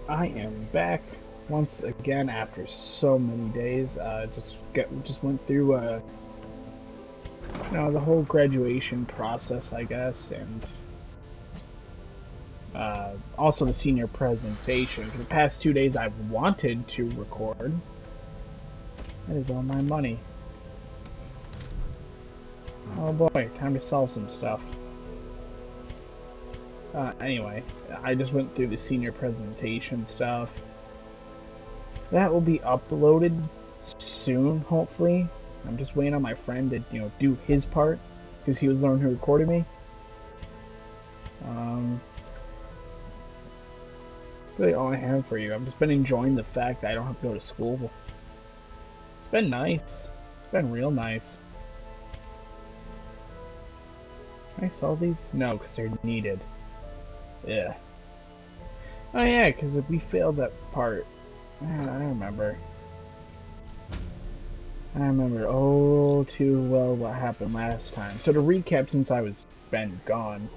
I am back once again after so many days. Just went through the whole graduation process, I guess, and also the senior presentation. For the past 2 days, I've wanted to record. That is all my money. Oh boy, time to sell some stuff. Anyway, I just went through the senior presentation stuff. That will be uploaded soon, hopefully. I'm just waiting on my friend to, do his part, because he was the one who recorded me. Really all I have for you. I've just been enjoying the fact that I don't have to go to school. It's been nice. It's been real nice. Can I sell these? No, because they're needed. Yeah. Oh yeah, because if we failed that part, I remember. I remember oh too well what happened last time. So to recap, since I was been gone,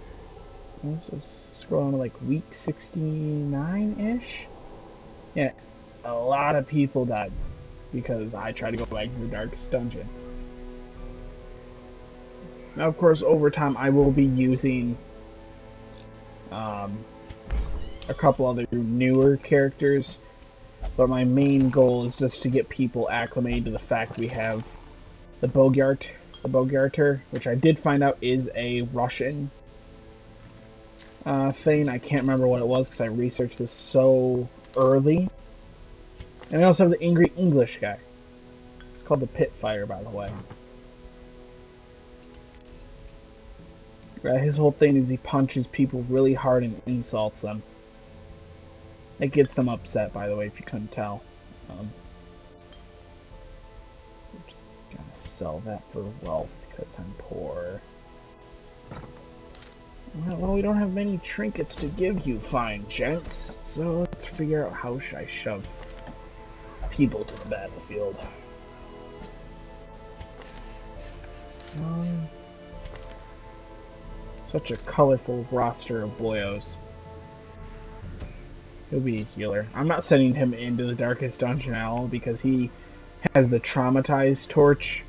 let's just scroll on to like week 69-ish. Yeah, a lot of people died because I tried to go back to the darkest dungeon. Now, of course, over time I will be using a couple other newer characters, but my main goal is just to get people acclimated to the fact we have the Bogarter, which I did find out is a Russian thing. I can't remember what it was because I researched this so early. And I also have the angry English guy. It's called the Pitfire, by the way. His whole thing is he punches people really hard and insults them. It gets them upset, by the way, if you couldn't tell. I'm just gonna sell that for wealth because I'm poor. Well, we don't have many trinkets to give you, fine gents. So let's figure out how I shove people to the battlefield. Such a colorful roster of boyos. He'll be a healer. I'm not sending him into the darkest dungeon at all because he has the traumatized torch.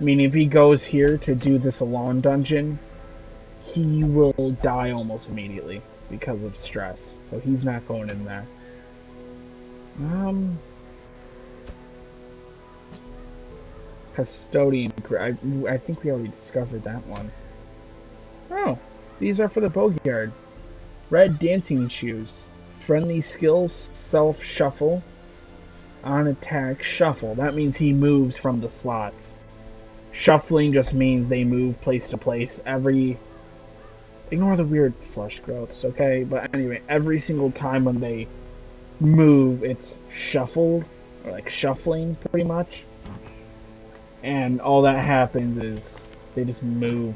I mean, if he goes here to do this alone dungeon, he will die almost immediately because of stress. So he's not going in there. Custodian. I think we already discovered that one. Oh, these are for the Bogyard. Red dancing shoes. Friendly skills, self-shuffle. On attack, shuffle. That means he moves from the slots. Shuffling just means they move place to place. Ignore the weird flesh growths, okay? But anyway, every single time when they move, it's shuffled. Or like shuffling, pretty much. And all that happens is they just move.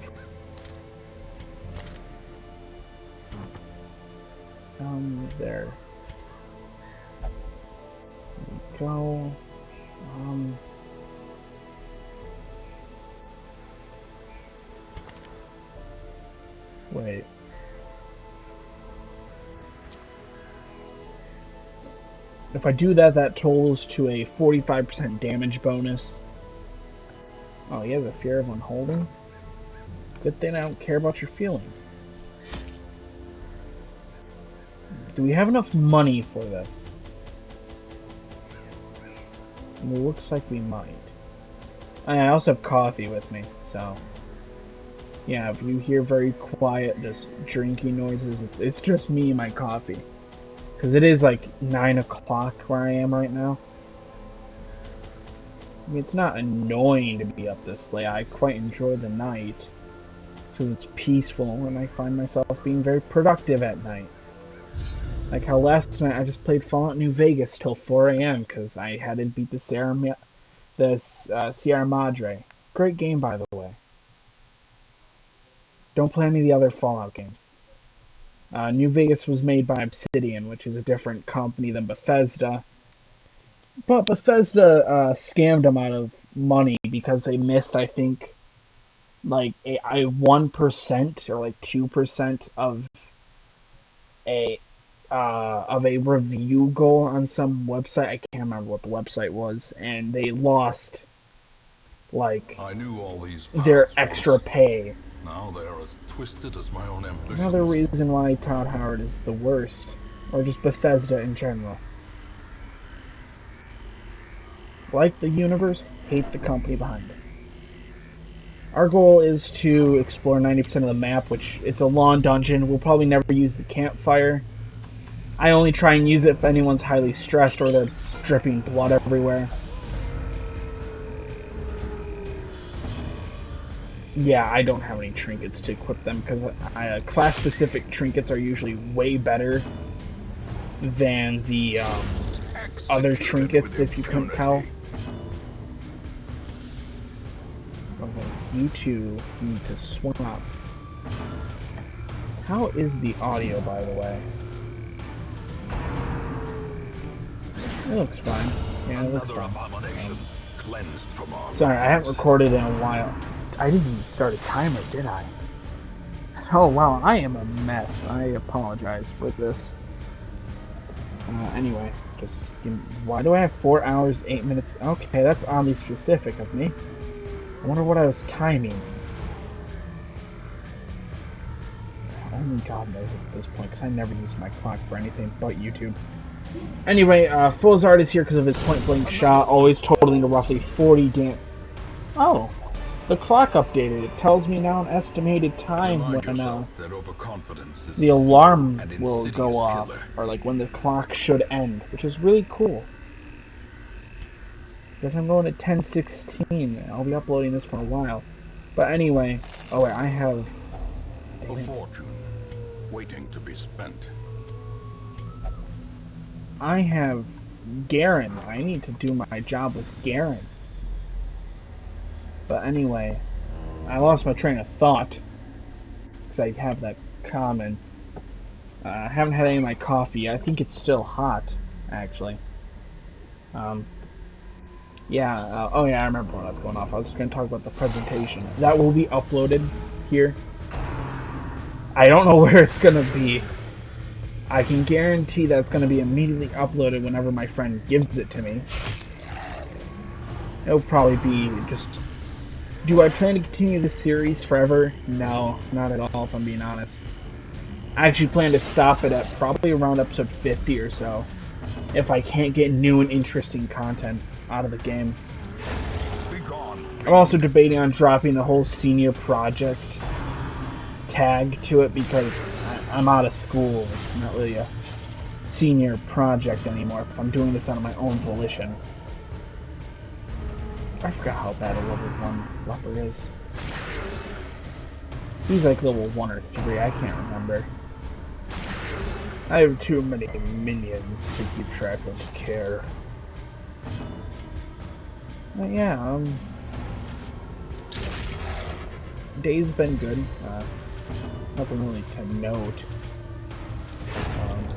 There. We go. Wait. If I do that, that totals to a 45% damage bonus. Oh, he has a fear of unholding? Good thing I don't care about your feelings. Do we have enough money for this? It looks like we might. I also have coffee with me, so... Yeah, if you hear very quiet, just drinking noises, it's just me and my coffee. Because it is like 9 o'clock where I am right now. I mean, it's not annoying to be up this late. I quite enjoy the night. Because it's peaceful and I find myself being very productive at night. Like how last night I just played Fallout New Vegas till 4 a.m. because I had to beat the Sierra Madre. Great game, by the way. Don't play any of the other Fallout games. New Vegas was made by Obsidian, which is a different company than Bethesda. But Bethesda scammed them out of money because they missed, I think, like a 1% or like 2% of a of a review goal on some website. I can't remember what the website was, and they lost like I knew all these their paths extra once. pay. Now they are as twisted as my own ambitions. Another reason why Todd Howard is the worst, or just Bethesda in general. Like the universe, hate the company behind it. Our goal is to explore 90% of the map, which it's a long dungeon. We'll probably never use the campfire. I only try and use it if anyone's highly stressed or they're dripping blood everywhere. Yeah, I don't have any trinkets to equip them because class-specific trinkets are usually way better than the other trinkets, if you couldn't tell. Okay, you two need to swap. How is the audio, by the way? It looks fine. Yeah, it looks fine. Cleansed from our Sorry, I haven't recorded in a while. I didn't even start a timer, did I? Oh wow, I am a mess. I apologize for this. Anyway, just why do I have 4 hours, 8 minutes? Okay, that's oddly specific of me. I wonder what I was timing. Only God knows at this point, because I never use my clock for anything but YouTube. Anyway, Fullzard is here because of his point-blank shot, always totaling to roughly 40 damage. Oh, the clock updated. It tells me now an estimated time when the alarm will go off, or like when the clock should end, which is really cool. Because I'm going at 10:16. I'll be uploading this for a while. But anyway, oh wait, I have a fortune waiting to be spent. I have Garen. I need to do my job with Garen. But anyway, I lost my train of thought because I have that common. I haven't had any of my coffee. I think it's still hot, actually. Yeah, oh yeah, I remember when I was going off. I was just going to talk about the presentation. That will be uploaded here. I don't know where it's going to be. I can guarantee that it's going to be immediately uploaded whenever my friend gives it to me. It'll probably be just... Do I plan to continue this series forever? No, not at all, if I'm being honest. I actually plan to stop it at probably around episode 50 or so, if I can't get new and interesting content out of the game. I'm also debating on dropping the whole senior project tag to it because I'm out of school. It's not really a senior project anymore if I'm doing this out of my own volition. I forgot how bad a level 1 leper is. He's like level 1 or 3, I can't remember. I have too many minions to keep track of care. But yeah, day's been good. Nothing really to note.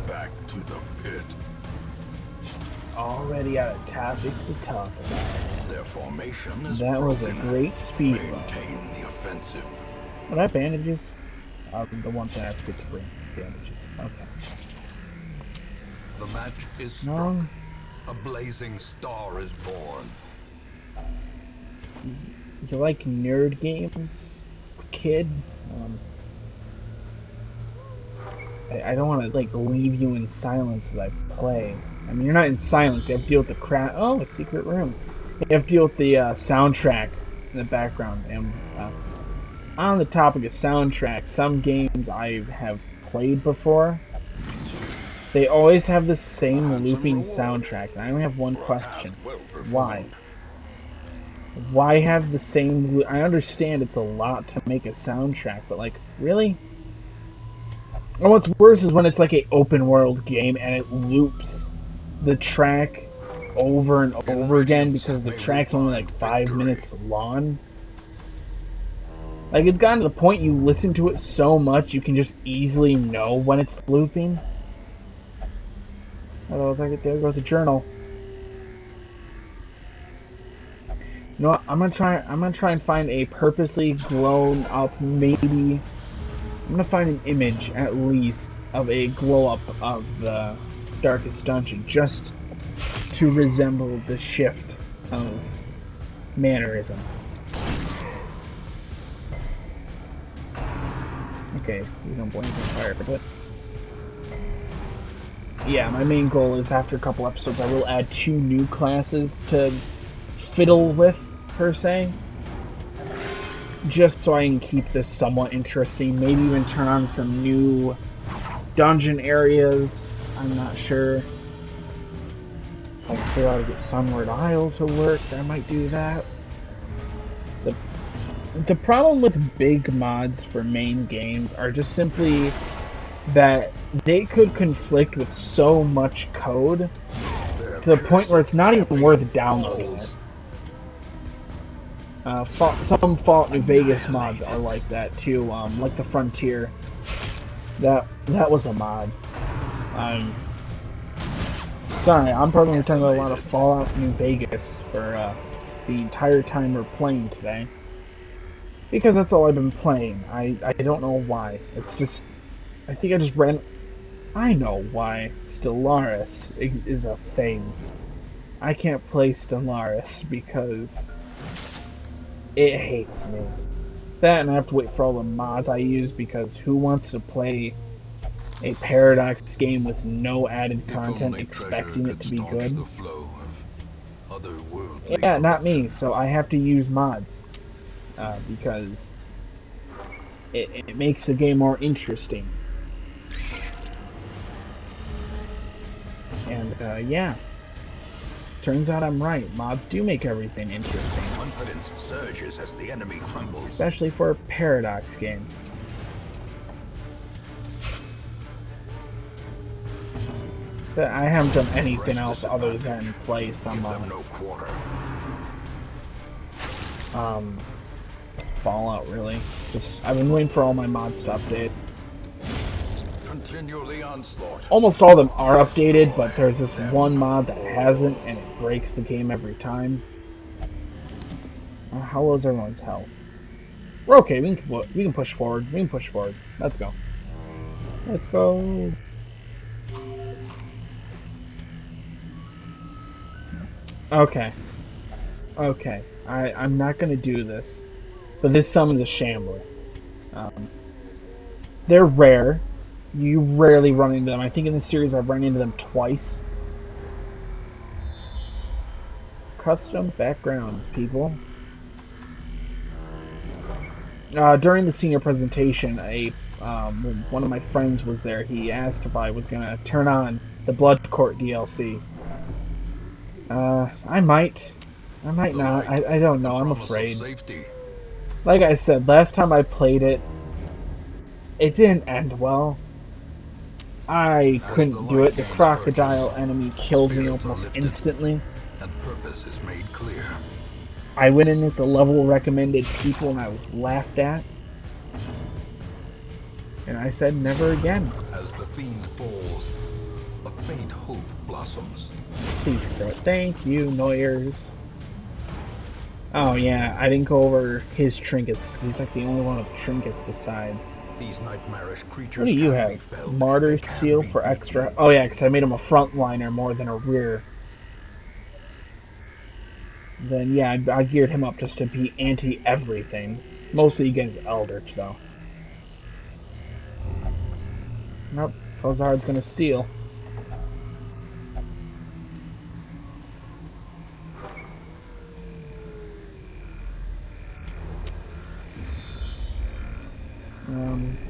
Back to the pit. Already out of topics to talk about. Their formation is that was a broken. great speed run. Maintain the offensive. What are bandages? The ones that have schizophrenia bandages. Okay. The match is struck. A blazing star is born. You like nerd games, kid? I don't want to like leave you in silence as I play. I mean, you're not in silence. You have to deal with the crowd. Oh, a secret room. You have to deal with the soundtrack in the background. And on the topic of soundtrack, some games I have played before, they always have the same looping soundtrack. And I only have one question: why? Why have the same? I understand it's a lot to make a soundtrack, but like, really? And what's worse is when it's like an open world game and it loops the track over and over again because the track's only like 5 minutes long. Like, it's gotten to the point you listen to it so much you can just easily know when it's looping. Oh, there goes a journal. You know what? I'm gonna try and find a purposely grown up, maybe. I'm gonna find an image at least of a glow up of the Darkest Dungeon, just to resemble the shift of mannerism. Okay, we don't blame the fire, but yeah, my main goal is after a couple episodes I will add 2 new classes to fiddle with, per se. Just so I can keep this somewhat interesting. Maybe even turn on some new dungeon areas. I'm not sure. I'll figure out how to get Sunward Isle to work. I might do that. The problem with big mods for main games are just simply that they could conflict with so much code to the point where it's not even worth downloading it. Some Fallout New Vegas mods are like that too, like the Frontier. That was a mod. Sorry, I'm probably going to talk about a lot of Fallout New Vegas for the entire time we're playing today. Because that's all I've been playing. I don't know why. It's just... I think I just ran... I know why Stellaris is a thing. I can't play Stellaris because it hates me. That, and I have to wait for all the mods I use because who wants to play a Paradox game with no added content expecting it to be good? Yeah, not me, so I have to use mods. Because it makes the game more interesting. And, yeah. Turns out I'm right. Mods do make everything interesting. Confidence surges as the enemy crumbles. Especially for a Paradox game. But I haven't done anything else other than play some, Fallout, really. I've been waiting for all my mods to update. Continually onslaught. Almost all of them are updated, but there's this one mod that hasn't, and it breaks the game every time. How low is everyone's health? We're okay. We can push forward. We can push forward. Let's go. Let's go. Okay. Okay. I'm not gonna do this. But this summons a Shambler. They're rare. You rarely run into them. I think in the series I've run into them twice. Custom backgrounds, people. During the senior presentation, one of my friends was there. He asked if I was gonna turn on the Blood Court DLC. I might. I might not. I don't know. I'm afraid. Like I said, last time I played it, it didn't end well. I couldn't do it. The crocodile enemy killed me almost instantly. And purpose is made clear. I went in with the level recommended people and I was laughed at. And I said never again. As the fiend falls, a faint hope blossoms. Please throw it. Thank you, Noyers. Oh yeah, I didn't go over his trinkets because he's like the only one with trinkets besides. These nightmarish creatures. What do you have? Martyr seal for extra. Oh yeah, because I made him a frontliner more than a rear. Then yeah, I geared him up just to be anti-everything. Mostly against Eldritch though. Nope, Fozard's gonna steal.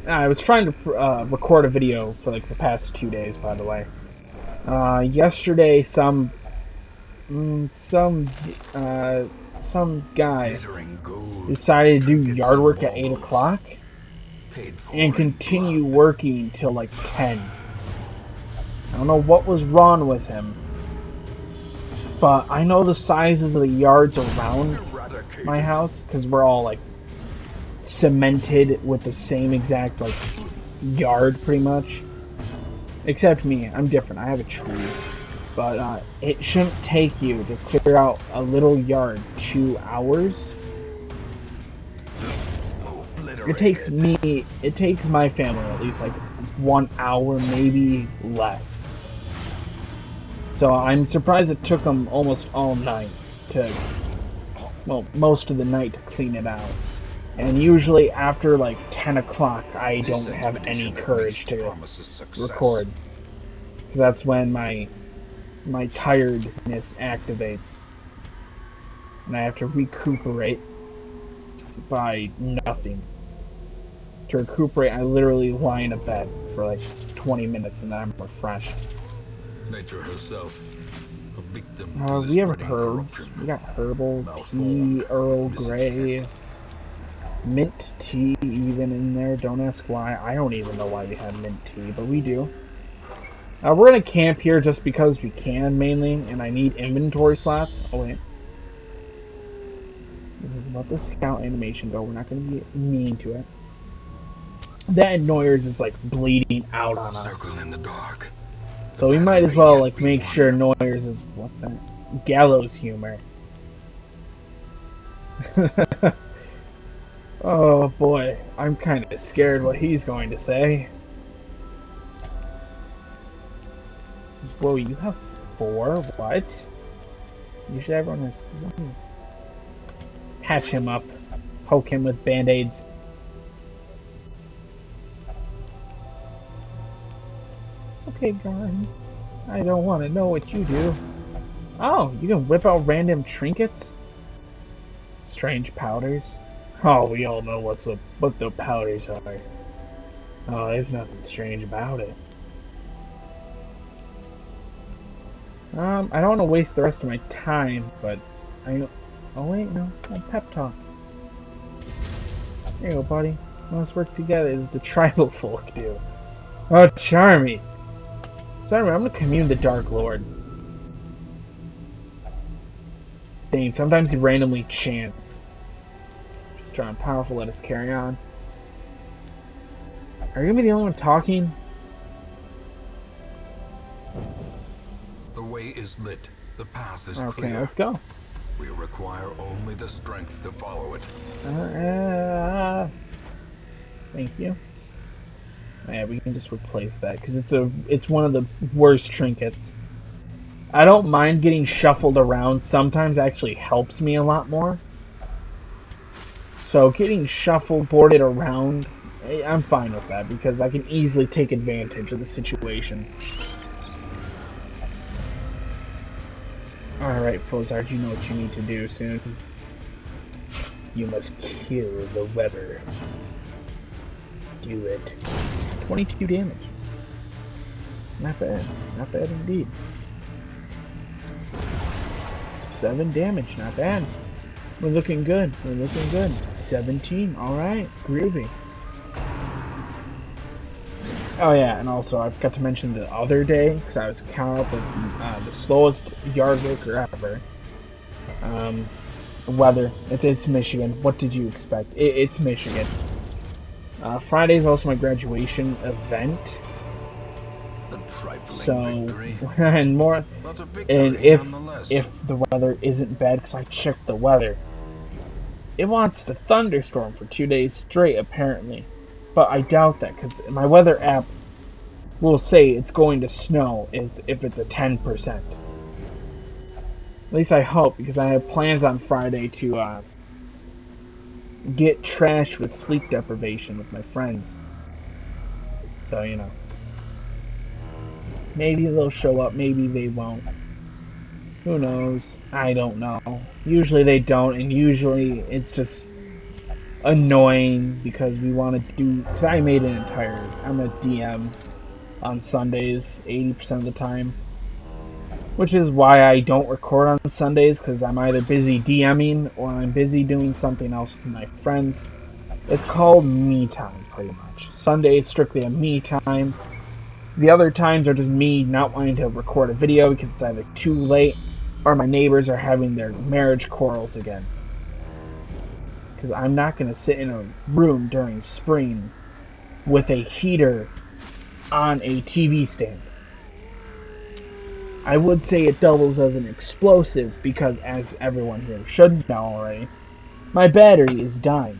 I was trying to record a video for like the past 2 days, by the way. Yesterday, some guy decided to do yard work at 8 o'clock and continue working till like 10. I don't know what was wrong with him, but I know the sizes of the yards around my house because we're all like cemented with the same exact like yard pretty much, except me. I'm different. I have a tree, but it shouldn't take you to clear out a little yard 2 hours. It takes my family at least like 1 hour, maybe less. So I'm surprised it took them almost all night to, well, most of the night to clean it out. And usually after like 10 o'clock, I don't have any courage to record. Because that's when my tiredness activates. And I have to recuperate by nothing. To recuperate, I literally lie in a bed for like 20 minutes and then I'm refreshed. Nature herself, a victim we have herbs. We got herbal tea, Earl Grey, mint tea even in there. Don't ask why. I don't even know why we have mint tea, but we do. We're gonna camp here just because we can, mainly, and I need inventory slots. Oh wait. Let the scout animation go. We're not gonna be mean to it. That Noyers is like bleeding out on us. Circle in the dark. So we might as well like make sure Noyers is, what's that? Gallows humor. Oh boy, I'm kind of scared what he's going to say. Whoa, you have 4? What? Usually everyone has 1. Patch him up. Poke him with band-aids. Okay, Garn. I don't want to know what you do. Oh, you can whip out random trinkets? Strange powders? Oh, we all know what the powders are. Oh, there's nothing strange about it. I don't want to waste the rest of my time, but I... Oh wait, no. Pep talk. There you go, buddy. Let's work together as the tribal folk do. Oh, Charmy! Sorry, I'm gonna commune the Dark Lord. Dang, sometimes he randomly chants. Just strong and powerful, let us carry on. Are you gonna be the only one talking? The way is lit. The path is Okay, clear. let's go. We require only the strength to follow it. Thank you. Yeah, we can just replace that because it's one of the worst trinkets. I don't mind getting shuffled around. Sometimes actually helps me a lot more. So getting shuffled, boarded around, I'm fine with that because I can easily take advantage of the situation. Alright, Fozard, you know what you need to do soon. You must kill the weather. Do it. 22 damage. Not bad. Not bad indeed. 7 damage. Not bad. We're looking good. We're looking good. 17. Alright. Groovy. Oh yeah, and also I forgot to mention the other day, because I was counting up with the slowest yard worker ever. Weather. It's Michigan. What did you expect? It's Michigan. Friday is also my graduation event. So, and more, and if the weather isn't bad, because I checked the weather, it wants to thunderstorm for 2 days straight, apparently. But I doubt that, because my weather app will say it's going to snow if it's a 10%. At least I hope, because I have plans on Friday to get trashed with sleep deprivation with my friends. So, you know. Maybe they'll show up, maybe they won't. Who knows? I don't know. Usually they don't, and usually it's just annoying because we want to do... Because I made an entire... I'm a DM on Sundays 80% of the time. Which is why I don't record on Sundays, because I'm either busy DMing or I'm busy doing something else with my friends. It's called me time, pretty much. Sunday is strictly a me time. The other times are just me not wanting to record a video because it's either too late or my neighbors are having their marriage quarrels again. Because I'm not going to sit in a room during spring with a heater on a TV stand. I would say it doubles as an explosive because, as everyone here should know already, my battery is dying.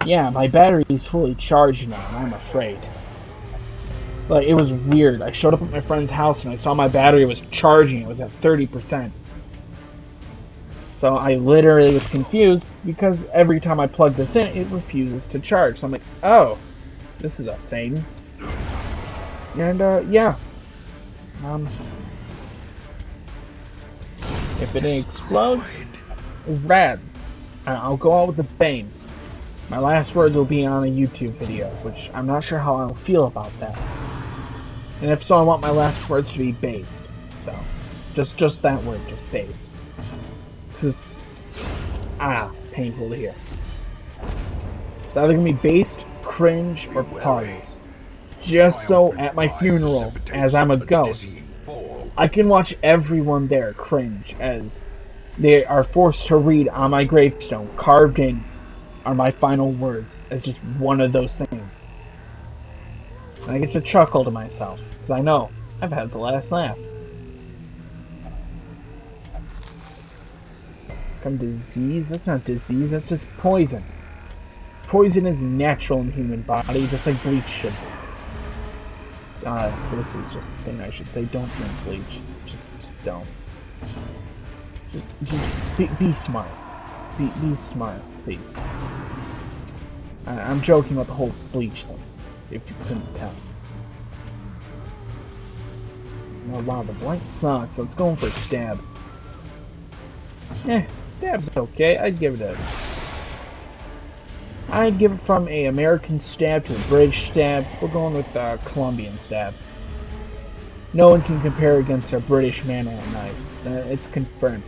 Yeah, my battery is fully charged now, and I'm afraid. Like, it was weird. I showed up at my friend's house and I saw my battery was charging. It was at 30%. So I literally was confused because every time I plug this in, it refuses to charge. So I'm like, oh, this is a thing. And, yeah. If it explodes, it's rad. I'll go out with a bang. My last words will be on a YouTube video, which I'm not sure how I'll feel about that. And if so, I want my last words to be based. So, just that word, just based. Because it's, painful to hear. It's either going to be based, cringe, or parties. Just so at my funeral, as I'm a ghost, I can watch everyone there cringe as they are forced to read on my gravestone, carved in are my final words, as just one of those things. And I get to chuckle to myself, because I know I've had the last laugh. Come disease? That's not disease, that's just poison. Poison is natural in the human body, just like bleach should be. This is just a thing I should say. Don't drink bleach. Just don't. Just be smart. Be smart, please. I'm joking about the whole bleach thing, if you couldn't tell. Oh wow, the blank sucks. Let's go in for a stab. Stab's okay. I'd give it from a American stab to a British stab. We're going with a Colombian stab. No one can compare against our British man at knife. It's confirmed.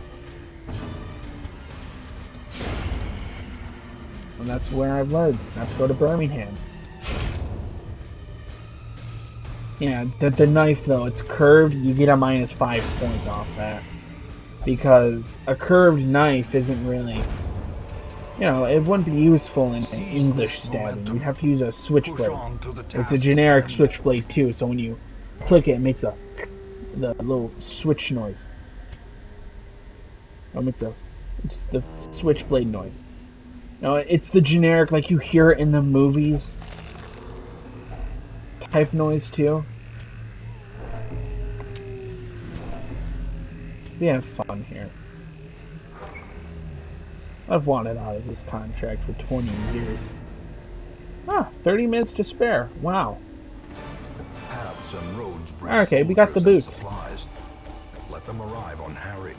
And that's where I've led. Let's go to Birmingham. Yeah, the knife though, it's curved, you get a -5 points off that. Because a curved knife isn't really, it wouldn't be useful in English stabbing. You'd have to use a switchblade. It's a generic switchblade too, so when you click it, it makes the little switch noise. It makes just the switchblade noise. It's the generic, like you hear it in the movies type noise too. We have fun here. I've wanted out of this contract for 20 years. 30 minutes to spare. Wow. Paths and roads bring okay, we got the boots. Supplies. Let them arrive unharried.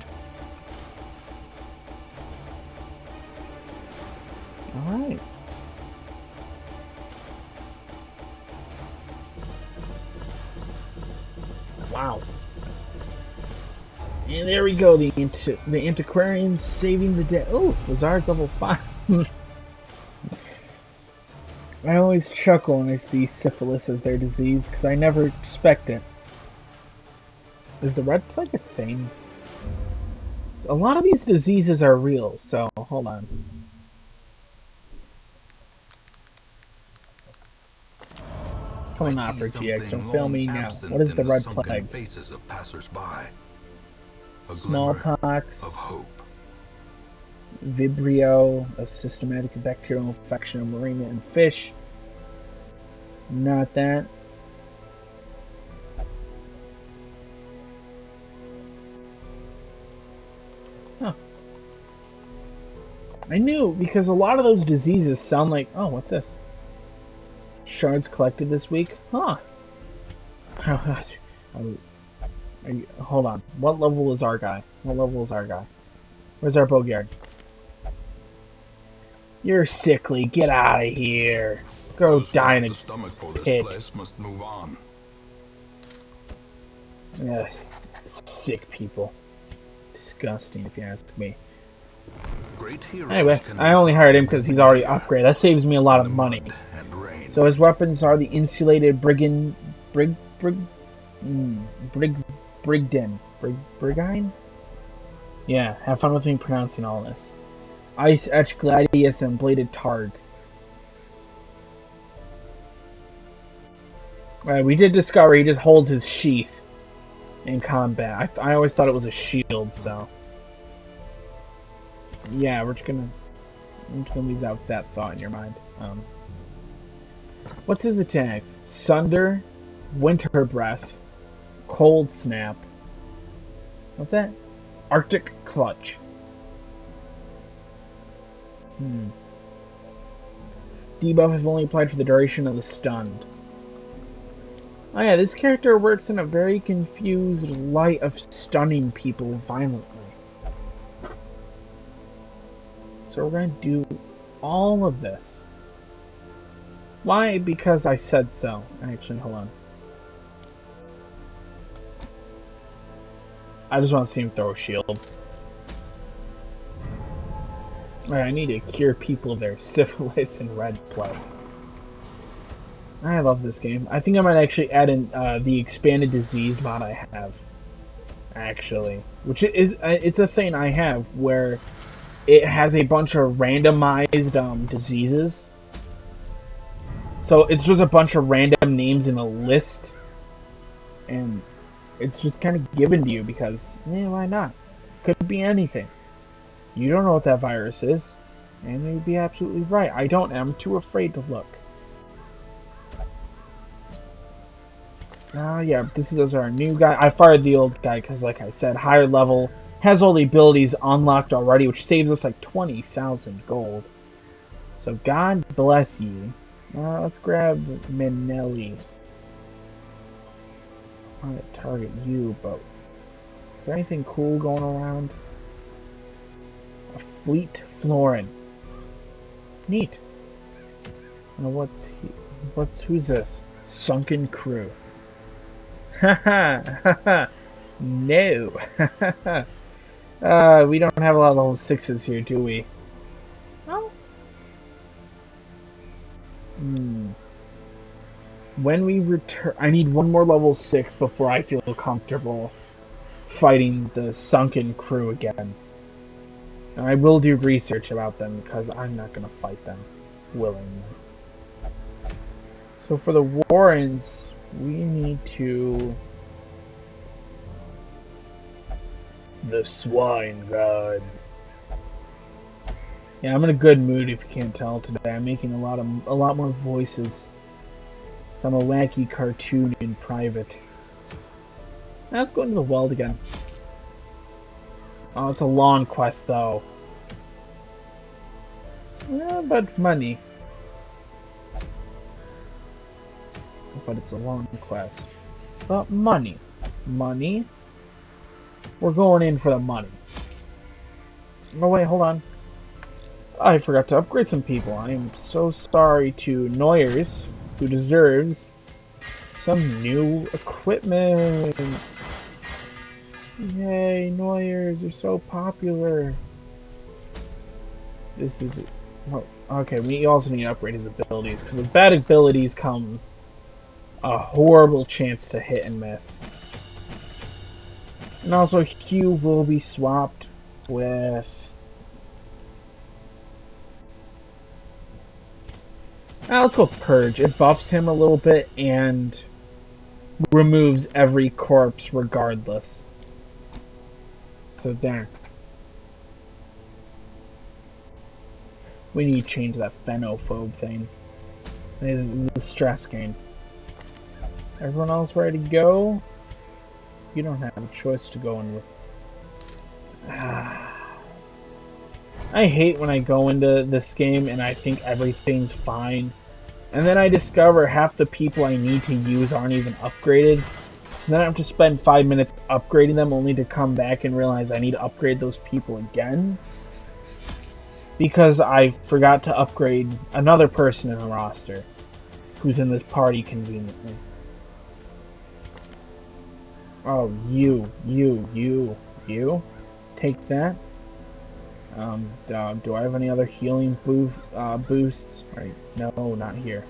Alright. Wow. And there we go, the antiquarian saving the day. Oh, Lazard's level 5. I always chuckle when I see syphilis as their disease, because I never expect it. Is the red plague a thing? A lot of these diseases are real, so hold on. Coming on for GX, don't fail me now. What is the red plague? Faces of passers-by. Smallpox, of hope. Vibrio, a systematic bacterial infection of marine and fish. Not that. Huh. I knew, because a lot of those diseases sound like, oh, what's this? Shards collected this week? Huh. Hold on. What level is our guy? What level is our guy? Where's our Bogyard? You're sickly. Get out of here. Go die in a stomach for this pit. place must move on. Ugh, sick people. Disgusting, if you ask me. Great heroes Anyway, I only hired him because he's already upgraded. That saves me a lot of money. So his weapons are the insulated Brigine? Yeah, have fun with me pronouncing all this. Ice Etch Gladius and Bladed Targ. Alright, we did discover he just holds his sheath in combat. I always thought it was a shield, so. Yeah, I'm just gonna leave that thought in your mind. What's his attacks? Sunder, Winter Breath, Cold Snap. What's that? Arctic Clutch. Debuff is only applied for the duration of the stunned. Oh yeah, this character works in a very confused light of stunning people violently. So we're going to do all of this. Why? Because I said so. Actually, hold on. I just want to see him throw a shield. Alright, I need to cure people of their syphilis and red plague. I love this game. I think I might actually add in the expanded disease mod I have. Actually. Which is, it's a thing I have where it has a bunch of randomized diseases. So it's just a bunch of random names in a list. And it's just kind of given to you because, why not? Could be anything. You don't know what that virus is. And you'd be absolutely right. I don't. I'm too afraid to look. Yeah, this is our new guy. I fired the old guy because, like I said, higher level, has all the abilities unlocked already, which saves us like 20,000 gold. So God bless you. Let's grab Minelli. I'm going to target you, but is there anything cool going around? A Fleet Florin. Neat. Now who's this? Sunken Crew. Haha, no. We don't have a lot of level 6s here, do we? No. When we return, I need one more level 6 before I feel comfortable fighting the Sunken Crew again. And I will do research about them because I'm not going to fight them willingly. So for the Warrens, we need to... The Swine God. Yeah, I'm in a good mood if you can't tell today. I'm making a lot more voices. So I'm a wacky cartoon in private. Now let's go into the world again. Oh, it's a long quest though. Yeah, but money. But it's a long quest. But money. Money. We're going in for the money. Oh wait, hold on. I forgot to upgrade some people. I am so sorry to Noyers, who deserves some new equipment. Yay, Noyers, you're so popular. This is... Oh, okay, we also need to upgrade his abilities, because with bad abilities come a horrible chance to hit and miss. And also, Hugh will be swapped with... let's go Purge. It buffs him a little bit and removes every corpse regardless. So there. We need to change that phenophobe thing. It is the stress gain. Everyone else ready to go? You don't have a choice to go in with. I hate when I go into this game and I think everything's fine. And then I discover half the people I need to use aren't even upgraded. And then I have to spend 5 minutes upgrading them only to come back and realize I need to upgrade those people again. Because I forgot to upgrade another person in the roster who's in this party conveniently. Oh, you. Take that. Do I have any other healing boosts? Right, no, not here.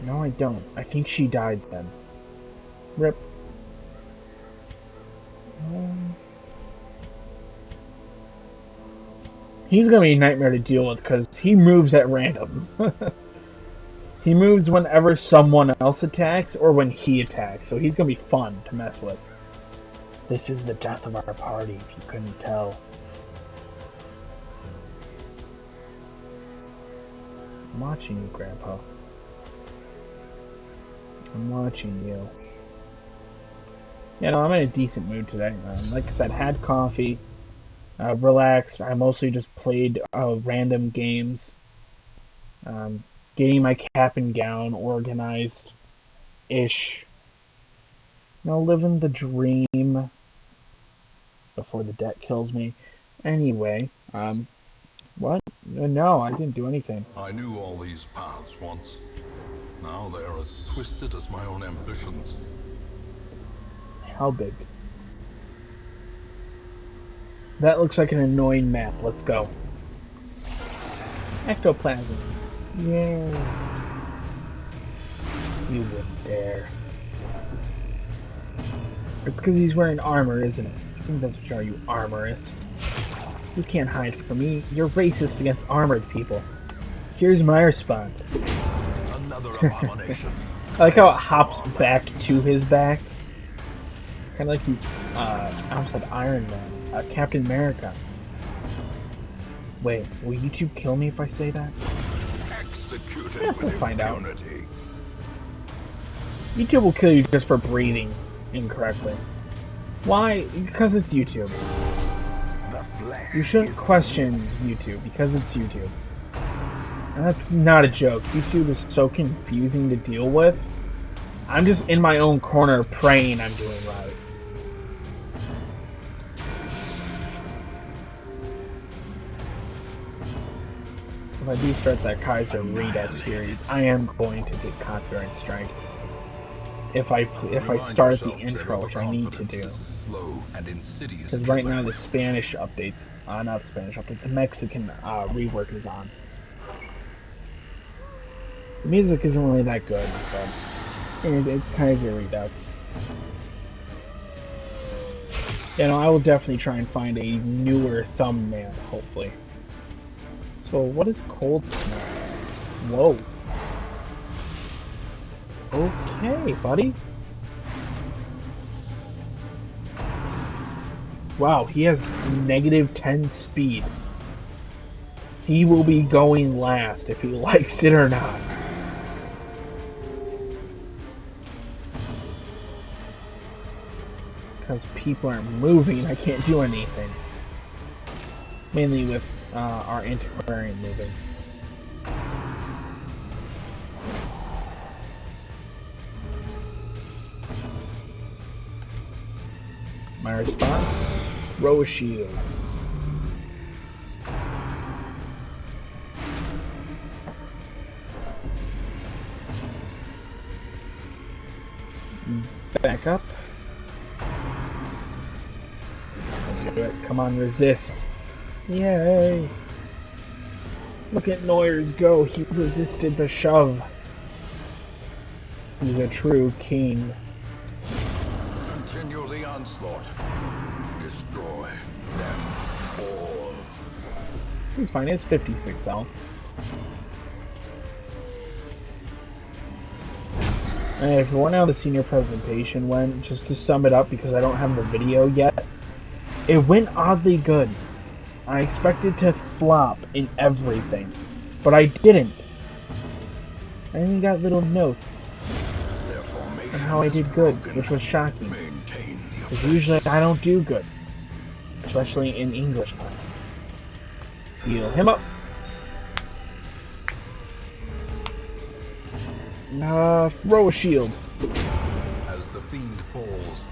No, I don't. I think she died then. Rip. He's gonna be a nightmare to deal with because he moves at random. He moves whenever someone else attacks or when he attacks, so he's gonna be fun to mess with. This is the death of our party, if you couldn't tell. I'm watching you, Grandpa. I'm watching you. You know, I'm in a decent mood today. Like I said, had coffee, relaxed. I mostly just played random games. Getting my cap and gown organized-ish. You know, living the dream before the debt kills me. Anyway, what? No, I didn't do anything. I knew all these paths once. Now they are as twisted as my own ambitions. How big? That looks like an annoying map. Let's go. Ectoplasm. Yeah. You wouldn't dare. It's because he's wearing armor, isn't it? I think that's what you are, you armorist. You can't hide from me. You're racist against armored people. Here's my response. Another abomination. I like how it hops back to his back. Kind of like he's, I almost said Iron Man. Captain America. Wait, will YouTube kill me if I say that? Executed Yeah, with we'll find out. impunity. YouTube will kill you just for breathing incorrectly. Why? Because it's YouTube. The flesh You shouldn't is question YouTube because it's YouTube. And that's not a joke. YouTube is so confusing to deal with. I'm just in my own corner praying I'm doing right. If I do start that Kaiser Redux series, I am going to get copyright strike. If I start the intro, which I need to do. Because right now the Spanish updates, not the Spanish update, the Mexican rework is on. The music isn't really that good, but it's Kaiser Redux. You know, I will definitely try and find a newer thumbnail, hopefully. So, what is cold smell? Whoa. Okay, buddy. Wow, he has -10 speed. He will be going last if he likes it or not. Because people aren't moving, I can't do anything. Mainly with our antiquarian moving. My response? Throw a shield. Back up. Do it. Come on, resist. Yay! Look at Noyers go. He resisted the shove. He's a true king. Continue the onslaught. Destroy them all. He's fine. It's 56 health. And if you want to know how the senior presentation went, just to sum it up because I don't have the video yet, it went oddly good. I expected to flop in everything, but I didn't. I even got little notes on how I did good, which was shocking. Because usually I don't do good, especially in English class. Heal him up. Throw a shield. As the fiend falls,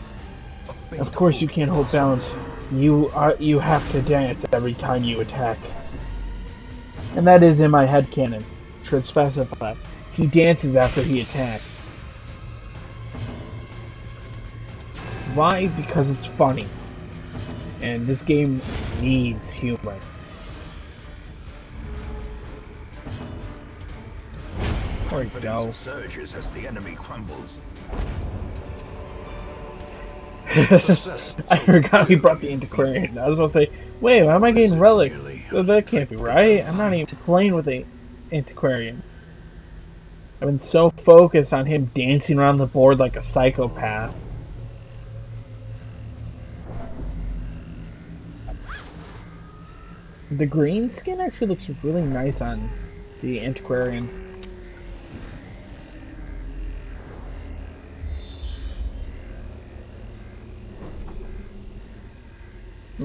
Of course you can't hold balance. You have to dance every time you attack. And that is in my headcanon. Should specify. He dances after he attacks. Why? Because it's funny. And this game needs humor. There we go. Surges as the enemy crumbles. I forgot we brought the antiquarian. I was about to say, wait, why am I getting relics? That can't be right. I'm not even playing with the antiquarian. I've been so focused on him dancing around the board like a psychopath. The green skin actually looks really nice on the antiquarian.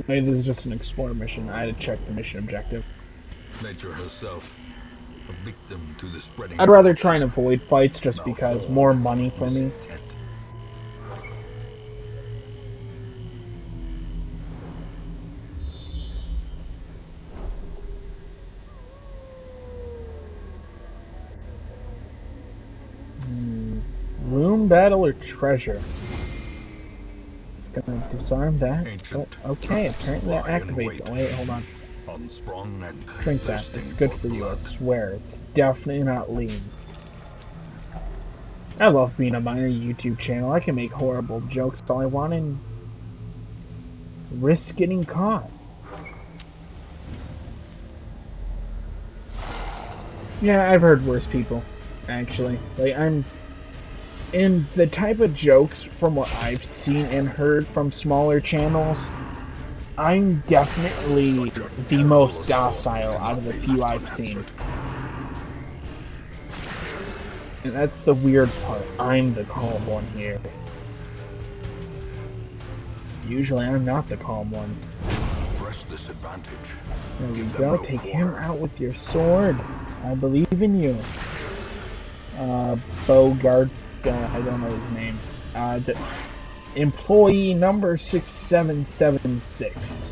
Maybe this is just an explorer mission. I had to check the mission objective. Nature herself, a victim to the spreading. I'd rather try and avoid fights just because more money for me. Room battle or treasure? It's gonna disarm that. Oh, okay, apparently that activates. Oh wait, hold on. Drink that. It's good for you, I swear. It's definitely not lean. I love being a minor YouTube channel. I can make horrible jokes all I want and risk getting caught. Yeah, I've heard worse people, actually. Like, and the type of jokes from what I've seen and heard from smaller channels, I'm definitely the most docile out of the few I've seen. And that's the weird part. I'm the calm one here. Usually I'm not the calm one. Press this advantage. There we go. Take him out with your sword. I believe in you. Bogart. I don't know his name. The employee number 6776.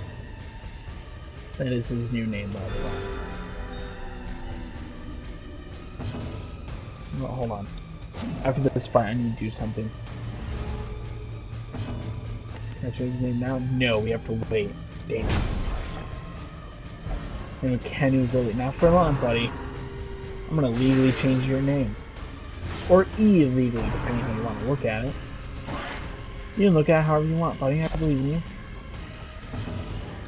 That is his new name, by the way. Oh, hold on. After this fight, I need to do something. Can I change his name now? No, we have to wait. Dang it. And can you really? Not for long, buddy. I'm gonna legally change your name. Or illegally, depending how you want to look at it. You can look at it however you want, buddy. I believe in you.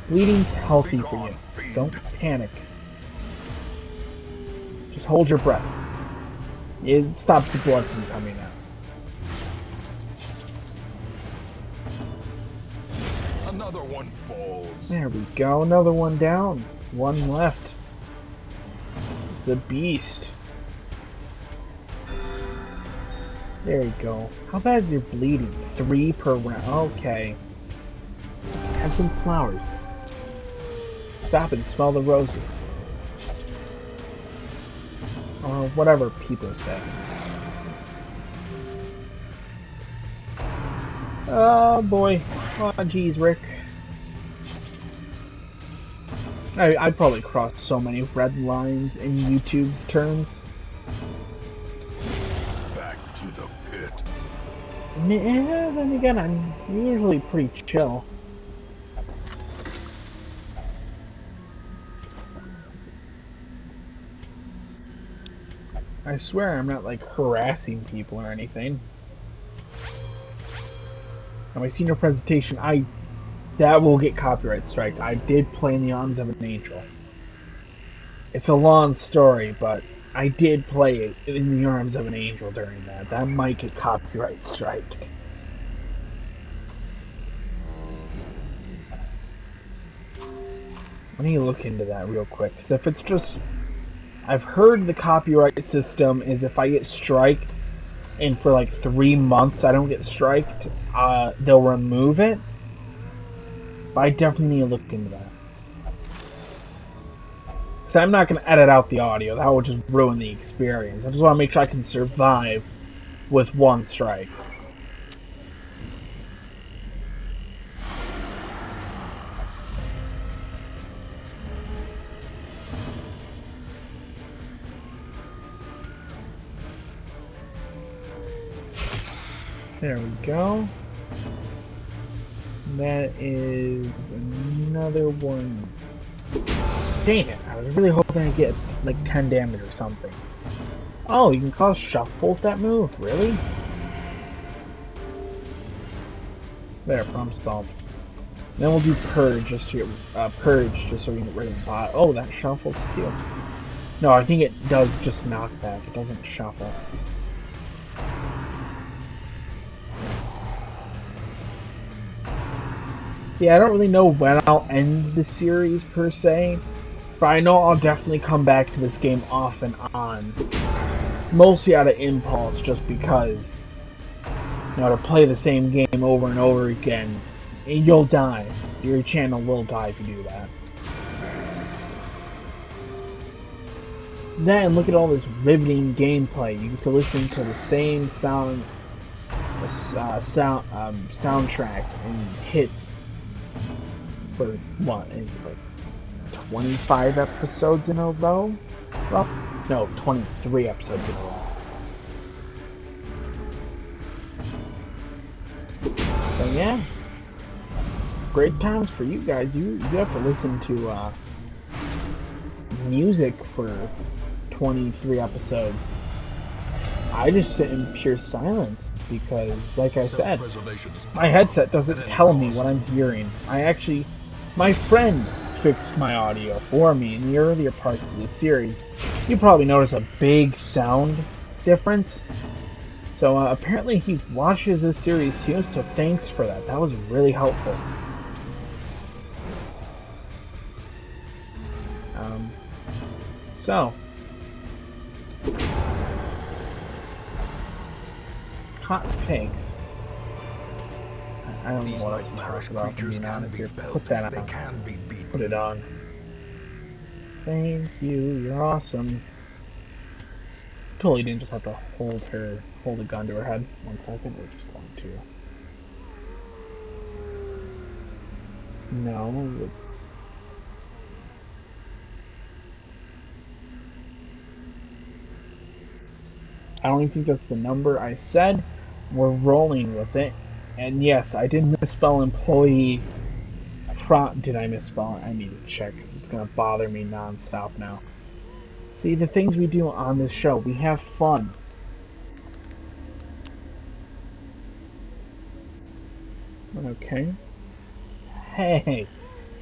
Bleeding's healthy for you. Don't panic. Just hold your breath. It stops the blood from coming out. Another one falls. There we go. Another one down. One left. It's a beast. There you go. How bad is your bleeding? 3 per round. Okay. Have some flowers. Stop and smell the roses. Or whatever people say. Oh boy. Oh jeez, Rick. I'd probably cross so many red lines in YouTube's terms. Back to the pit. Yeah, then again, I'm usually pretty chill. I swear I'm not like harassing people or anything. In my senior presentation, that will get copyright strike. I did play in the Arms of an Angel. It's a long story, but I did play it in the Arms of an Angel during that. That might get copyright strike. I need to look into that real quick. Because if it's just... I've heard the copyright system is if I get striked and for like 3 months I don't get striked, they'll remove it. But I definitely need to look into that. So I'm not going to edit out the audio. That would just ruin the experience. I just want to make sure I can survive with 1 strike. There we go. That is another one. Dang it, I was really hoping I'd get like 10 damage or something. Oh, you can cause shuffle with that move? Really? There, problem solved. Then we'll do purge just to get purge just so we can get rid of the bot. Oh, that shuffles too. No, I think it does just knockback. It doesn't shuffle. Yeah, I don't really know when I'll end the series per se, but I know I'll definitely come back to this game off and on. Mostly out of impulse, just because, you know, to play the same game over and over again you'll die. Your channel will die if you do that. Then look at all this riveting gameplay. You get to listen to the same soundtrack and hits for what? Like 25 episodes in a row? Well, no, 23 episodes in a row. So yeah, great times for you guys. You have to listen to music for 23 episodes. I just sit in pure silence because, like I said, my headset doesn't tell me what I'm hearing. My friend fixed my audio for me in the earlier parts of the series. You probably notice a big sound difference. So apparently he watches this series too, so thanks for that. That was really helpful. So hot takes. I don't know what else to talk about, to be honest here. Put that on. Put it on. Thank you, you're awesome. Totally didn't just have to hold a gun to her head. 1 second, we're just going to... No. I don't even think that's the number I said. We're rolling with it. And yes, I did misspell employee. Did I misspell it? I need to check because it's going to bother me non-stop now. See, the things we do on this show, we have fun. Okay. Hey,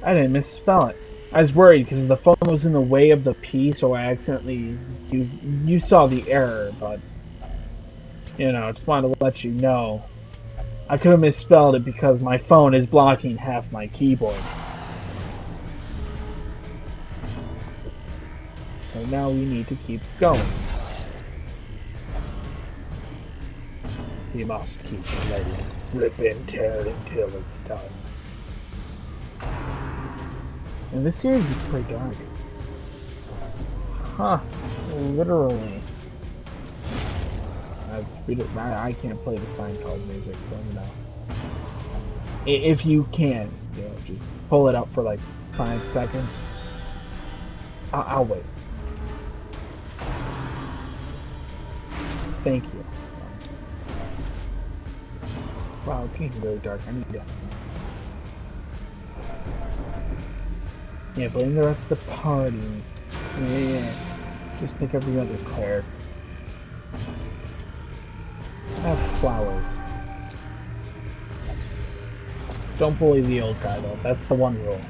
I didn't misspell it. I was worried because the phone was in the way of the P, so I accidentally used... You saw the error, but... You know, just wanted to let you know. I could have misspelled it because my phone is blocking half my keyboard. So now we need to keep going. We must keep letting it rip and tear until it's done. And this series gets pretty dark. Huh. Literally. I can't play the Seinfeld music, so no. If you can, you know, just pull it up for like 5 seconds. I'll wait. Thank you. Wow, it's getting really dark. I need to... Yeah, blame the rest of the party. Yeah. Just pick up the other Claire. Have flowers. Don't bully the old guy though, that's the one rule.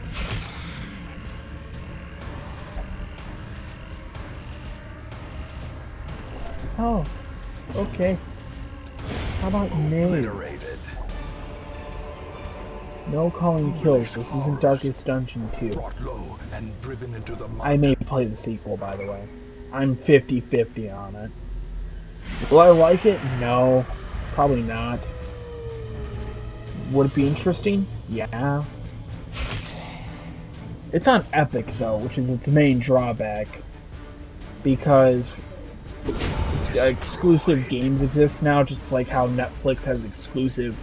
Oh, okay. How about name? No calling kills, this isn't Darkest Dungeon 2. I may play the sequel, by the way. I'm 50-50 on it. Will I like it? No. Probably not. Would it be interesting? Yeah. It's on Epic, though, which is its main drawback. Because exclusive games exist now, just like how Netflix has exclusive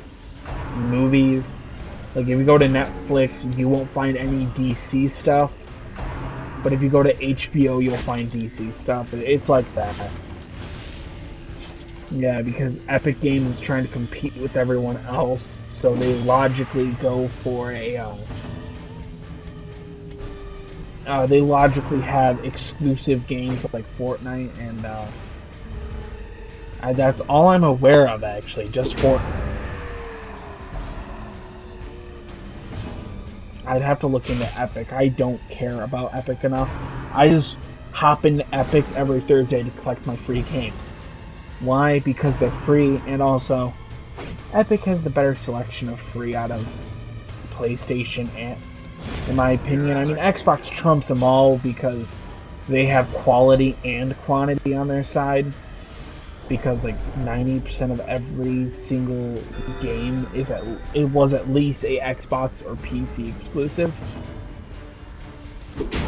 movies. Like, if you go to Netflix, you won't find any DC stuff. But if you go to HBO, you'll find DC stuff. It's like that. Yeah, because Epic Games is trying to compete with everyone else, so they logically go for a, they logically have exclusive games like Fortnite, and, that's all I'm aware of, actually, just Fortnite. I'd have to look into Epic. I don't care about Epic enough. I just hop into Epic every Thursday to collect my free games. Why? Because they're free, and also Epic has the better selection of free out of PlayStation, and in my opinion, I mean, Xbox trumps them all because they have quality and quantity on their side. because like 90% of every single game was at least a Xbox or PC exclusive.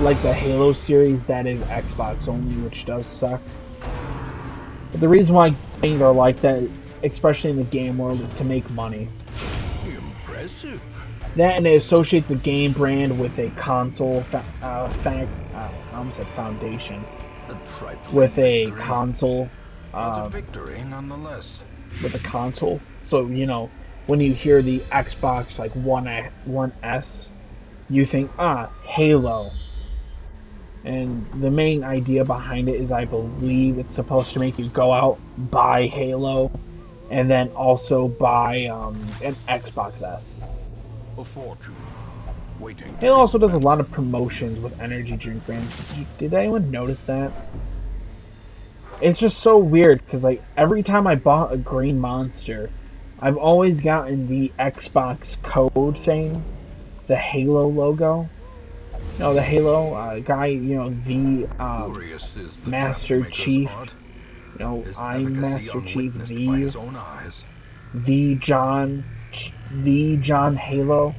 Like the Halo series, that is Xbox only, which does suck. But the reason why games are like that, especially in the game world, is to make money. Impressive. That, and it associates a game brand with a console I almost said foundation. With a console. A victory nonetheless. With a console. So, you know, when you hear the Xbox like One S, you think, Halo. And the main idea behind it is, I believe it's supposed to make you go out, buy Halo, and then also buy an Xbox S. A fortune waiting. Halo also does a lot of promotions with energy drink brands. Did anyone notice that? It's just so weird, because like every time I bought a Green Monster, I've always gotten the Xbox code thing, the Halo logo. No, the Halo guy, you know, the Master Chief. You know, I'm Master Chief, the John Halo.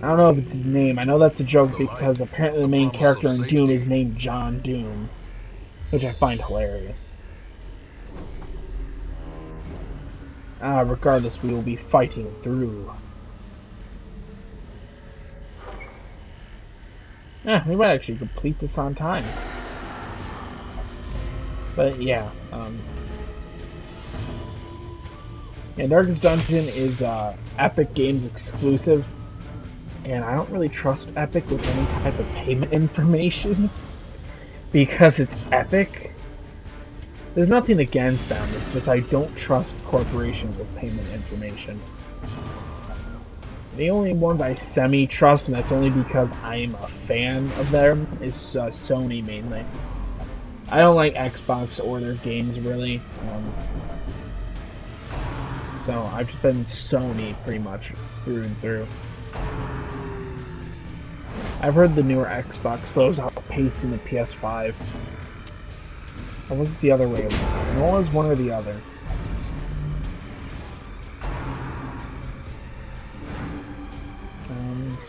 I don't know if it's his name. I know that's a joke because apparently the main character in Doom is named John Doom, which I find hilarious. Regardless, we will be fighting through. We might actually complete this on time. But yeah, Darkest Dungeon is Epic Games exclusive, and I don't really trust Epic with any type of payment information because it's Epic. There's nothing against them, it's just I don't trust corporations with payment information. The only ones I semi-trust, and that's only because I'm a fan of them, is Sony mainly. I don't like Xbox or their games, really. So I've just been Sony pretty much through and through. I've heard the newer Xbox goes outpacing the PS5. Or was it the other way around? No, it was one or the other.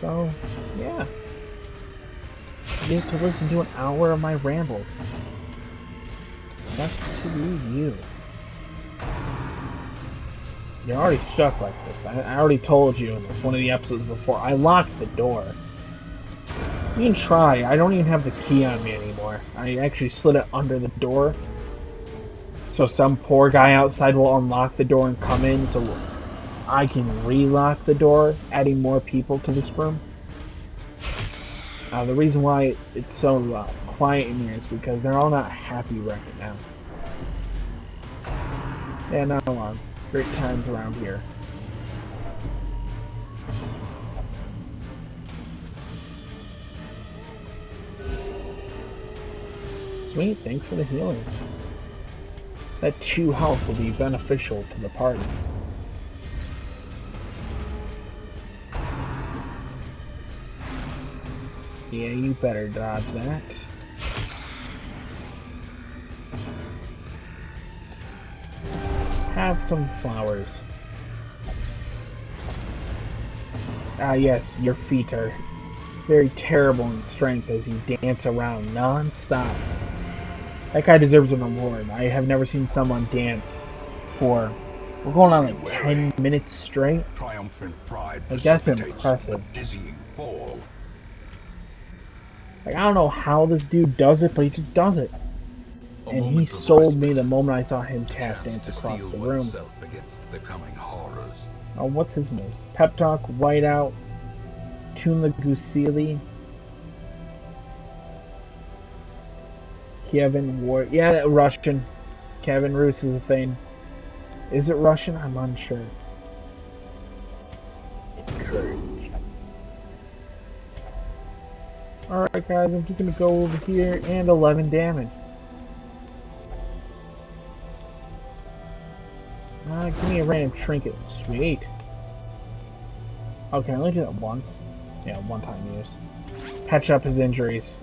So, yeah. You get to listen to an hour of my rambles. Sucks to be you. You're already stuck like this. I already told you in one of the episodes before. I locked the door. You can try. I don't even have the key on me anymore. I actually slid it under the door. So some poor guy outside will unlock the door and come in, so I can relock the door, adding more people to this room. The reason why it's so quiet in here is because they're all not happy right now. Yeah, no, great times around here. Sweet, thanks for the healing. That 2 health will be beneficial to the party. Yeah, you better dodge that. Have some flowers. Yes, your feet are very terrible in strength as you dance around non-stop. That guy deserves an award. I have never seen someone dance for, we're going on like 10 minutes straight. Triumphant pride. Like, that's impressive. Dizzying fall. Like, I don't know how this dude does it, but he just does it. And he sold me the moment I saw him tap dance across the room. Oh, what's his moves? Pep Talk, Whiteout, Tune the Gusili, Kevin Ward. Yeah, Russian. Kevin Roos is a thing. Is it Russian? I'm unsure. Encourage. Alright guys, I'm just gonna go over here and 11 damage. Give me a random trinket. Sweet. Okay, I only do that once. Yeah, one time use. Patch up his injuries.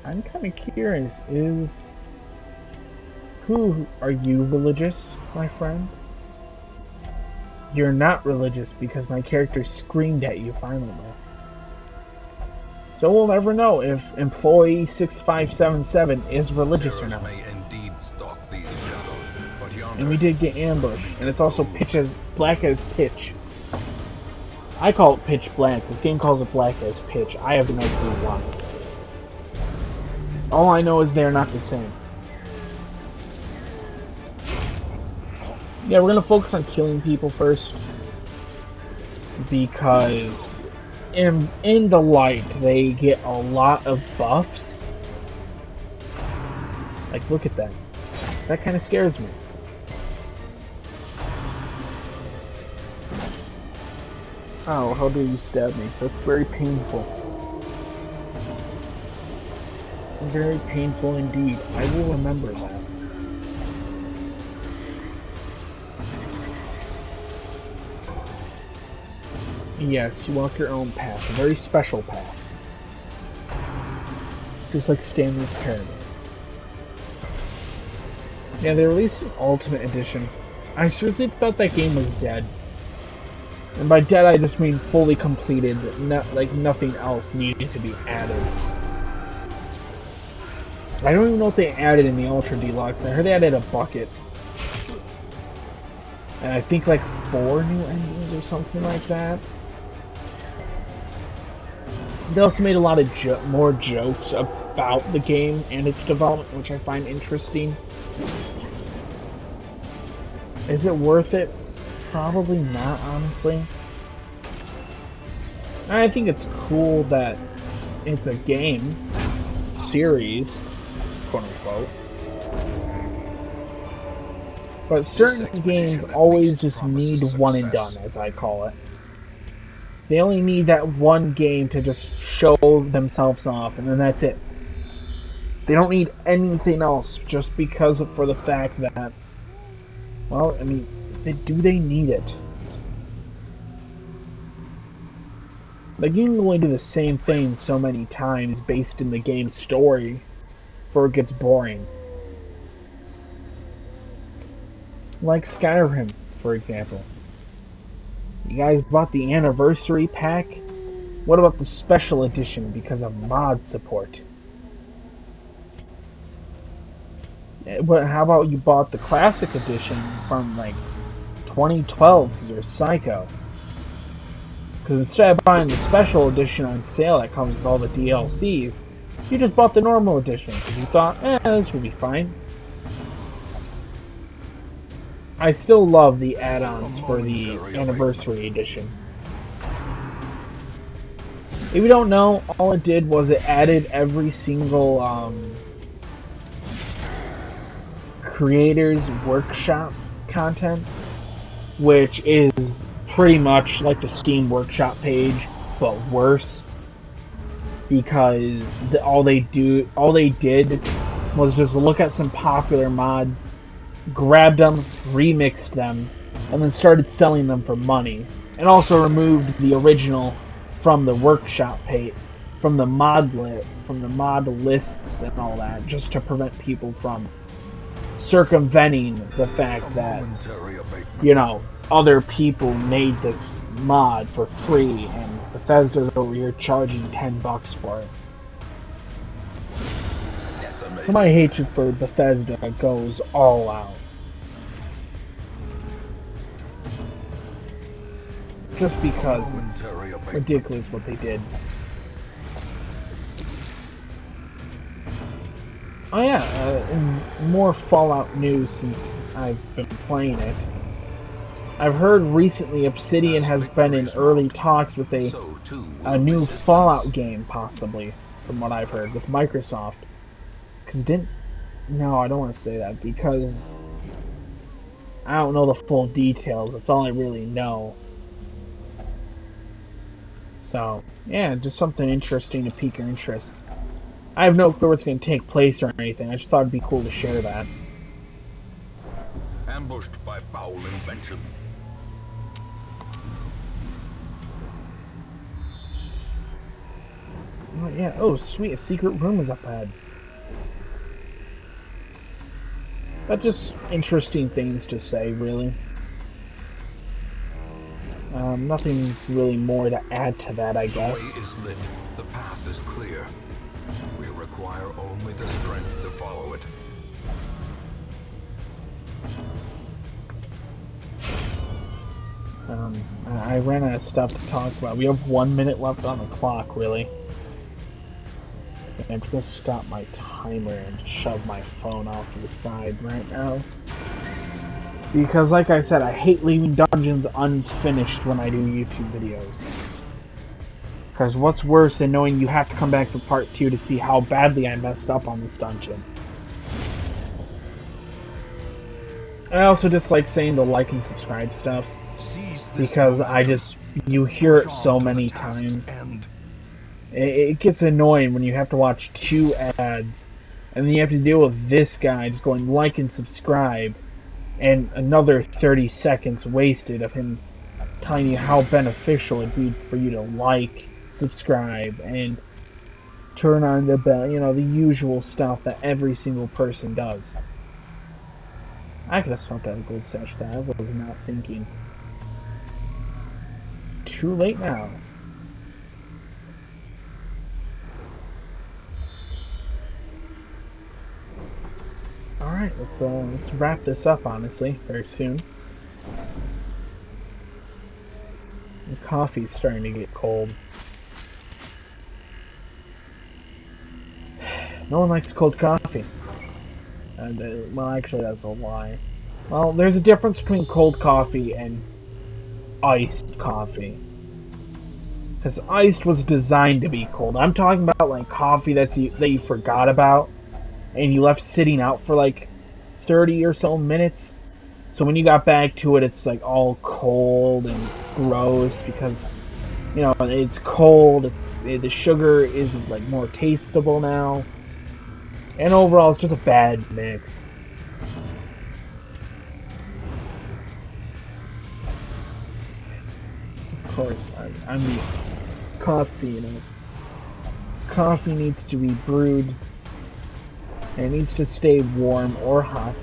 I'm kind of curious, who are you religious, my friend? You're not religious because my character screamed at you violently. So we'll never know if employee 6577 is religious or not. May indeed stalk these shadows, but yonder And we did get ambushed, and it's also pitch as black as pitch. I call it pitch black. This game calls it black as pitch. I have no clue why. All I know is they're not the same. Yeah, we're gonna focus on killing people first, because in the light they get a lot of buffs. Like, look at that. That kind of scares me. Oh, how dare you stab me? That's very painful. Very painful indeed. I will remember that. Yes, you walk your own path. A very special path. Just like Stanley's Parable. Yeah, they released an Ultimate Edition. I seriously thought that game was dead. And by dead, I just mean fully completed. Not, like, nothing else needed to be added. I don't even know what they added in the Ultra Deluxe. I heard they added a bucket. And I think like 4 new endings or something like that. They also made a lot of more jokes about the game and its development, which I find interesting. Is it worth it? Probably not, honestly. I think it's cool that it's a game series, quote unquote. But certain games always just need one and done, as I call it. They only need that one game to just show themselves off, and then that's it. They don't need anything else just because for the fact that, well, I mean, do they need it? Like, you can only do the same thing so many times based in the game's story before it gets boring. Like Skyrim, for example. You guys bought the anniversary pack? What about the special edition because of mod support? But how about you bought the classic edition from like 2012 because you're psycho? Because instead of buying the special edition on sale that comes with all the DLCs, you just bought the normal edition because you thought, this will be fine. I still love the add-ons for the anniversary edition. If you don't know, all it did was it added every single creators workshop content, which is pretty much like the Steam Workshop page, but worse. Because all they did was just look at some popular mods, grabbed them, remixed them, and then started selling them for money. And also removed the original from the workshop page, from the mod lists and all that, just to prevent people from circumventing the fact that, you know, other people made this mod for free and Bethesda's over here charging $10 for it. So my hatred for Bethesda goes all out. Just because it's ridiculous what they did. Oh yeah, more Fallout news since I've been playing it. I've heard recently Obsidian has been in early talks with a new Fallout game, possibly, from what I've heard, with Microsoft. No, I don't want to say that, because I don't know the full details. That's all I really know. So, yeah, just something interesting to pique your interest. I have no clue where it's going to take place or anything. I just thought it'd be cool to share that. Ambushed by foul invention. Oh yeah, oh sweet, a secret room is up ahead. But just interesting things to say, really. Nothing really more to add to that, I guess. The way is lit. The path is clear. We require only the strength to follow it. I ran out of stuff to talk about. We have 1 minute left on the clock, really. I'm just gonna stop my timer and shove my phone off to the side right now. Because, like I said, I hate leaving dungeons unfinished when I do YouTube videos. Because what's worse than knowing you have to come back for part 2 to see how badly I messed up on this dungeon. I also dislike saying the like and subscribe stuff. Because you hear it so many times. It gets annoying when you have to watch 2 ads, and then you have to deal with this guy just going like and subscribe, and another 30 seconds wasted of him telling you how beneficial it'd be for you to like, subscribe, and turn on the bell, you know, the usual stuff that every single person does. I could have smoked out a gold stash that I was not thinking. Too late now. Alright, let's wrap this up, honestly, very soon. The coffee's starting to get cold. No one likes cold coffee. Well, actually, that's a lie. Well, there's a difference between cold coffee and iced coffee. Because iced was designed to be cold. I'm talking about like coffee that you forgot about and you left sitting out for like 30 or so minutes. So when you got back to it, it's like all cold and gross because, you know, it's cold. The sugar is like more tasteable now. And overall, it's just a bad mix. Of course, I'm the coffee, you know. Coffee needs to be brewed. And it needs to stay warm or hot.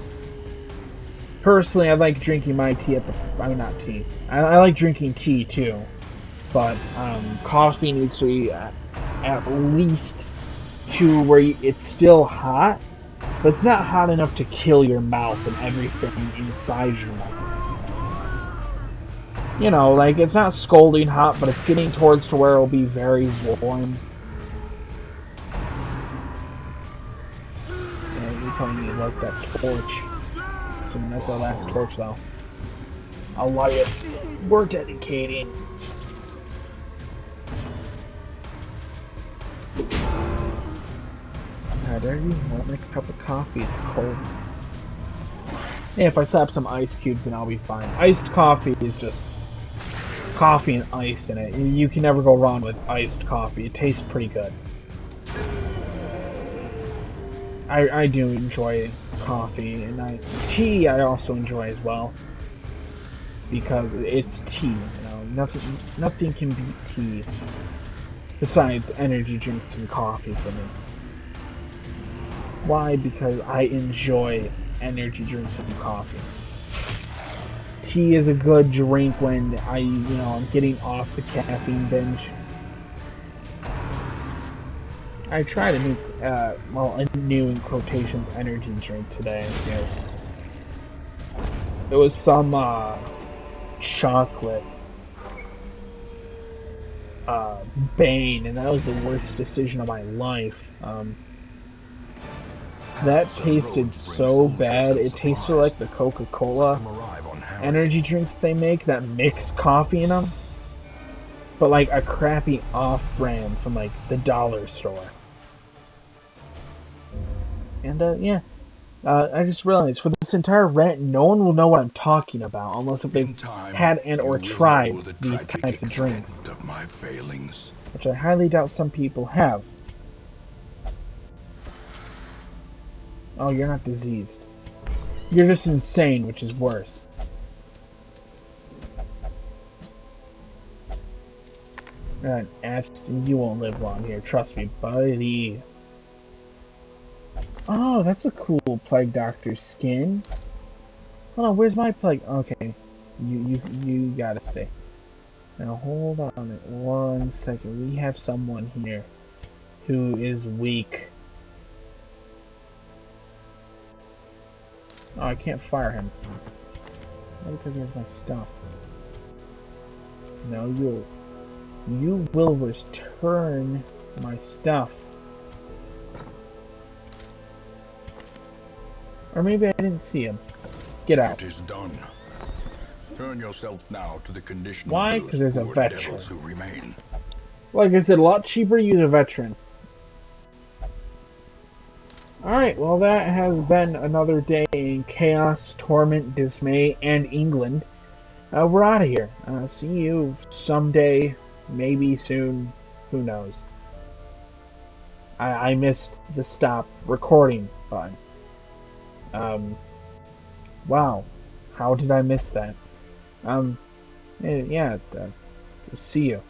Personally, I like drinking my tea at the... I mean, not tea. I like drinking tea, too. But, coffee needs to be at least to where it's still hot, but it's not hot enough to kill your mouth and everything inside your mouth. You know, like, it's not scalding hot, but it's getting towards to where it'll be very warm. And you're telling me you like that torch. Assuming that's our last torch, though. I'll light it. We're dedicating. There you want a cup of coffee, it's cold. Yeah, if I slap some ice cubes then I'll be fine. Iced coffee is just coffee and ice in it. You can never go wrong with iced coffee. It tastes pretty good. I do enjoy coffee, and tea I also enjoy as well. Because it's tea, you know. Nothing can beat tea. Besides energy drinks and coffee for me. Why? Because I enjoy energy drinks and coffee. Tea is a good drink when I'm getting off the caffeine binge. I tried a new, a new in quotations energy drink today. It was some chocolate Bane, and that was the worst decision of my life. That tasted so bad. It tasted like the Coca-Cola energy drinks they make that mix coffee in them, but like a crappy off-brand from like the dollar store. And yeah, I just realized for this entire rant, no one will know what I'm talking about unless if they've had and or tried these types of drinks, which I highly doubt some people have. Oh, you're not diseased. You're just insane, which is worse. Ashton, you won't live long here. Trust me, buddy. Oh, that's a cool Plague Doctor skin. Hold on, where's my Plague? Okay, you gotta stay. Now hold on 1 second. We have someone here who is weak. Oh, I can't fire him. Not because he has my stuff. No, you will return my stuff. Or maybe I didn't see him. Get out. It is done. Turn yourself now to the condition Why? of Because those there's a poor veteran. devils who remain. Like I said, a lot cheaper to use a veteran. Alright, well that has been another day in chaos, torment, dismay, and England. We're out of here. See you someday, maybe soon, who knows. I missed the stop recording button. Wow, how did I miss that? Yeah, see you.